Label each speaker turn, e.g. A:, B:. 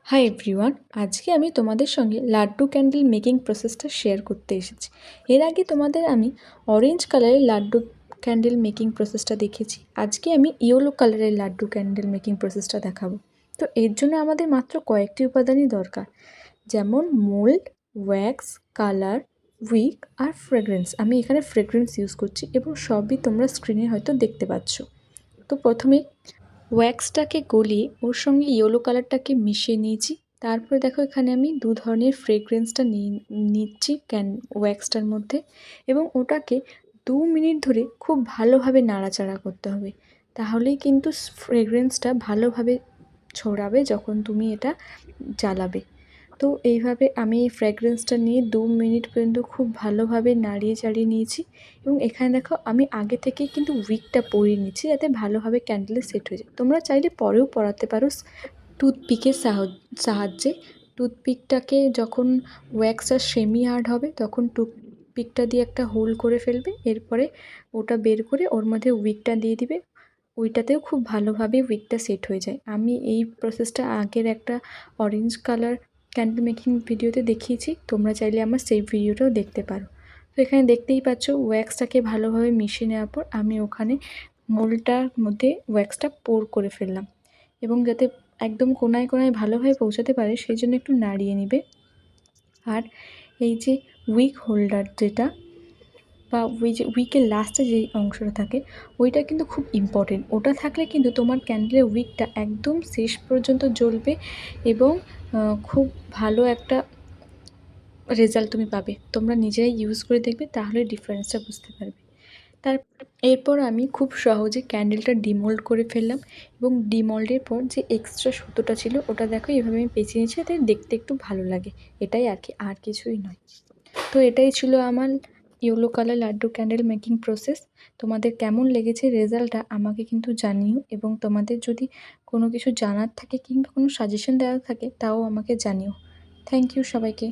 A: Hi everyone, আজকে আমি তোমাদের সঙ্গে লাড্ডু ক্যান্ডেল মেকিং প্রসেসটা শেয়ার করতে এসেছি। এর আগে তোমাদের আমি অরেঞ্জ কালারের লাড্ডু ক্যান্ডেল মেকিং প্রসেসটা দেখেছি। আজকে আমি ইয়েলো কালারের লাড্ডু ক্যান্ডেল মেকিং প্রসেসটা দেখাবো। তো এর জন্য আমাদের মাত্র কয়েকটি উপাদানই দরকার, যেমন মোল্ড, ওয়্যাক্স, কালার, উইক আর ফ্রেগরেন্স। আমি এখানে ফ্রেগরেন্স ইউজ করছি এবং সবই তোমরা স্ক্রিনে হয়তো দেখতে পাচ্ছ। তো প্রথমে ওয়্যাক্সটাকে গলিয়ে ওর সঙ্গে ইয়েলো কালারটাকে মিশিয়ে নিয়েছি। তারপরে দেখো এখানে আমি দু ধরনের ফ্রেগরেন্সটা নিচ্ছি ওয়্যাক্সটার মধ্যে, এবং ওটাকে 2 মিনিট ধরে খুব ভালোভাবে নাড়াচাড়া করতে হবে। তাহলেই কিন্তু ফ্রেগরেন্সটা ভালোভাবে ছড়াবে যখন তুমি এটা জ্বালাবে। তো এইভাবে আমি এই ফ্র্যাগরেন্সটা নিয়ে 2 মিনিট পর্যন্ত খুব ভালোভাবে নাড়িয়ে চাড়িয়ে নিয়েছি। এবং এখানে দেখো আমি আগে থেকেই কিন্তু উইকটা পরিয়ে নিচ্ছি, যাতে ভালোভাবে ক্যান্ডেলে সেট হয়ে যায়। তোমরা চাইলে পরেও পরাতে পারো টুথপিকের সাহায্যে। টুথপিকটাকে যখন ওয়্যাক্সটা সেমি হার্ড হবে তখন টুথপিকটা দিয়ে একটা হোল করে ফেলবে, এরপরে ওটা বের করে ওর মধ্যে উইকটা দিয়ে দিবে। ওইটাতেও খুব ভালোভাবে উইকটা সেট হয়ে যায়। আমি এই প্রসেসটা আগের একটা অরেঞ্জ কালার ক্যান্ডেল মেকিং ভিডিওতে দেখিয়েছি, তোমরা চাইলে আমার সেই ভিডিওটাও দেখতে পারো। তো এখানে দেখতেই পাচ্ছ ওয়্যাক্সটাকে ভালোভাবে মিশিয়ে নেওয়ার পর আমি ওখানে মোল্ডটার মধ্যে ওয়্যাক্সটা পোর করে ফেললাম, এবং যাতে একদম কোনায় কোনায় ভালোভাবে পৌঁছাতে পারে সেই জন্য একটু নাড়িয়ে নেবে। আর এই যে উইক হোল্ডার যেটা, বা ওই যে উইকের লাস্টে যেই অংশটা থাকে ওইটা কিন্তু খুব ইম্পর্টেন্ট। ওটা থাকলে কিন্তু তোমার ক্যান্ডেলের উইকটা একদম শেষ পর্যন্ত জ্বলবে এবং খুব ভালো একটা রেজাল্ট তুমি পাবে। তোমরা নিজেরাই ইউজ করে দেখবে, তাহলে ডিফারেন্সটা বুঝতে পারবে। এরপর আমি খুব সহজে ক্যান্ডেলটা ডিমোল্ড করে ফেললাম, এবং ডিমোল্ডের পর যে এক্সট্রা সুতোটা ছিল ওটা দেখো এভাবে আমি পেঁচিয়ে নিয়েছি, যাতে দেখতে একটু ভালো লাগে। এটাই আর কি, আর কিছুই নয়। তো এটাই ছিল আমার yellow colour laddoo candle making process. তোমাদের কেমন লেগেছে রেজাল্টটা আমাকে কিন্তু জানিও, এবং তোমাদের যদি কোনো কিছু জানার থাকে কিংবা কোনো সাজেশন দেওয়ার থাকে তাও আমাকে জানিও। থ্যাংক ইউ সবাইকে।